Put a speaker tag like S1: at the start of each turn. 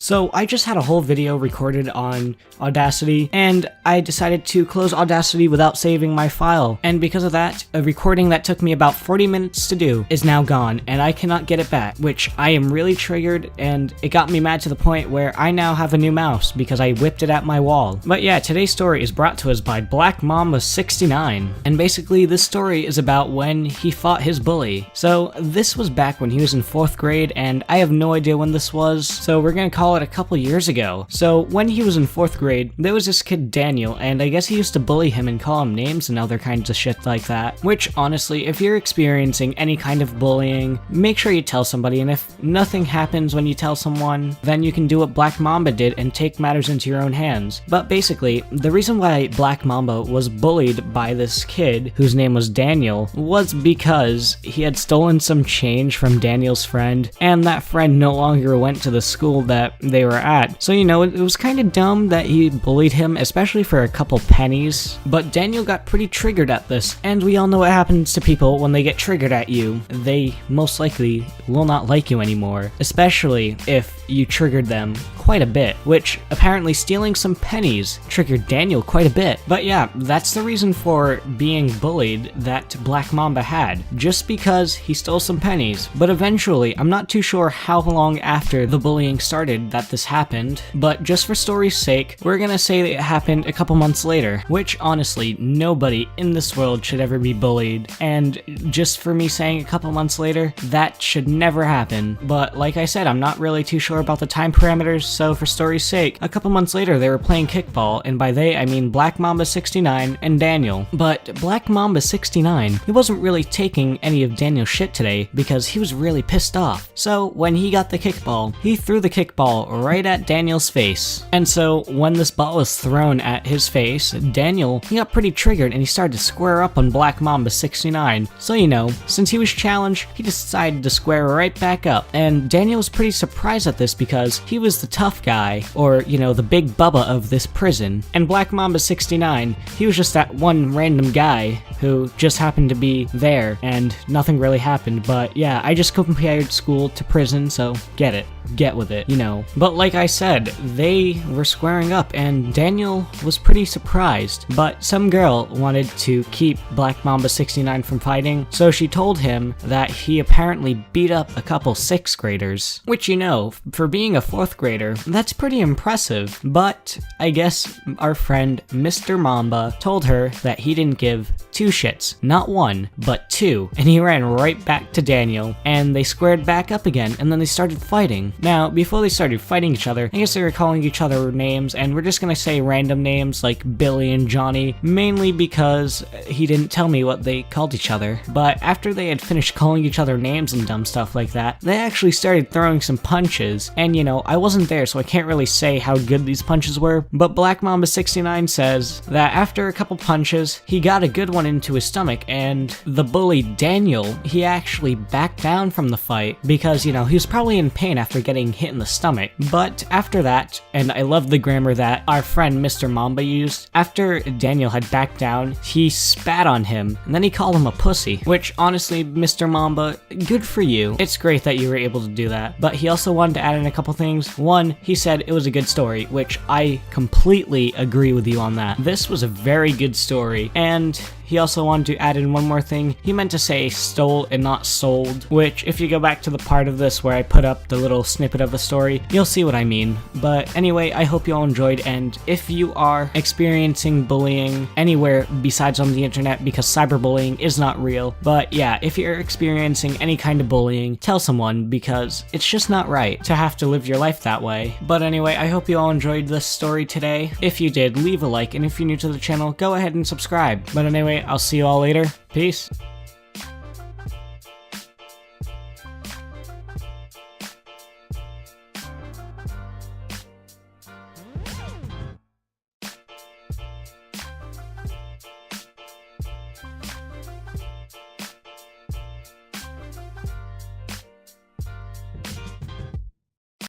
S1: So I just had a whole video recorded on Audacity, and I decided to close Audacity without saving my file. And because of that, a recording that took me about 40 minutes to do is now gone, and I cannot get it back, which I am really triggered, and it got me mad to the point where I now have a new mouse because I whipped it at my wall. But yeah, today's story is brought to us by Black Mamba 69, and basically this story is about when he fought his bully. So this was back when he was in 4th grade, and I have no idea when this was, so we're gonna call it a couple years ago. So when he was in 4th grade, there was this kid Daniel, and I guess he used to bully him and call him names and other kinds of shit like that, which honestly, if you're experiencing any kind of bullying, make sure you tell somebody, and if nothing happens when you tell someone, then you can do what Black Mamba did and take matters into your own hands. But basically, the reason why Black Mamba was bullied by this kid, whose name was Daniel, was because he had stolen some change from Daniel's friend, and that friend no longer went to the school that they were at. So, you know, it was kind of dumb that he bullied him, especially for a couple pennies. But Daniel got pretty triggered at this, and we all know what happens to people when they get triggered at you. They most likely will not like you anymore, especially if you triggered them quite a bit, which apparently stealing some pennies triggered Daniel quite a bit. But yeah, that's the reason for being bullied that Black Mamba had, just because he stole some pennies. But eventually, I'm not too sure how long after the bullying started that this happened, but just for story's sake, we're gonna say that it happened a couple months later, which honestly, nobody in this world should ever be bullied, and just for me saying a couple months later, that should never happen. But like I said, I'm not really too sure about the time parameters, so for story's sake, a couple months later they were playing kickball, and by they I mean Black Mamba 69 and Daniel. But Black Mamba 69, he wasn't really taking any of Daniel's shit today because he was really pissed off. So when he got the kickball, he threw the kickball right at Daniel's face. And so when this ball was thrown at his face, Daniel, he got pretty triggered and he started to square up on Black Mamba 69. So you know, since he was challenged, he decided to square right back up. And Daniel was pretty surprised at this because he was the tough guy, or you know, the big bubba of this prison. And Black Mamba 69, he was just that one random guy who just happened to be there and nothing really happened. But yeah, I just compared school to prison, so get with it, you know. But like I said, they were squaring up and Daniel was pretty surprised, but some girl wanted to keep Black Mamba 69 from fighting, so she told him that he apparently beat up a couple 6th graders, which, you know, for being a 4th grader, that's pretty impressive. But I guess our friend Mr. Mamba told her that he didn't give 2 shits, not 1, but 2, and he ran right back to Daniel, and they squared back up again, and then they started fighting. Now, before they started fighting each other, I guess they were calling each other names, and we're just gonna say random names like Billy and Johnny, mainly because he didn't tell me what they called each other. But after they had finished calling each other names and dumb stuff like that, they actually started throwing some punches, and you know, I wasn't there, so I can't really say how good these punches were, but Black Mamba 69 says that after a couple punches, he got a good one into his stomach, and the bully Daniel, he actually backed down from the fight because, you know, he was probably in pain after getting hit in the stomach. But after that, and I love the grammar that our friend Mr. Mamba used, after Daniel had backed down, he spat on him, and then he called him a pussy, which honestly, Mr. Mamba, good for you. It's great that you were able to do that. But he also wanted to add in a couple things. One, he said it was a good story, which I completely agree with you on that. This was a very good story, and he also wanted to add in one more thing. He meant to say stole and not sold, which if you go back to the part of this where I put up the little snippet of the story, you'll see what I mean. But anyway, I hope you all enjoyed, and if you are experiencing bullying anywhere besides on the internet, because cyberbullying is not real, but yeah, if you're experiencing any kind of bullying, tell someone, because it's just not right to have to live your life that way. But anyway, I hope you all enjoyed this story today. If you did, leave a like, and if you're new to the channel, go ahead and subscribe. But anyway, I'll see you all later. Peace.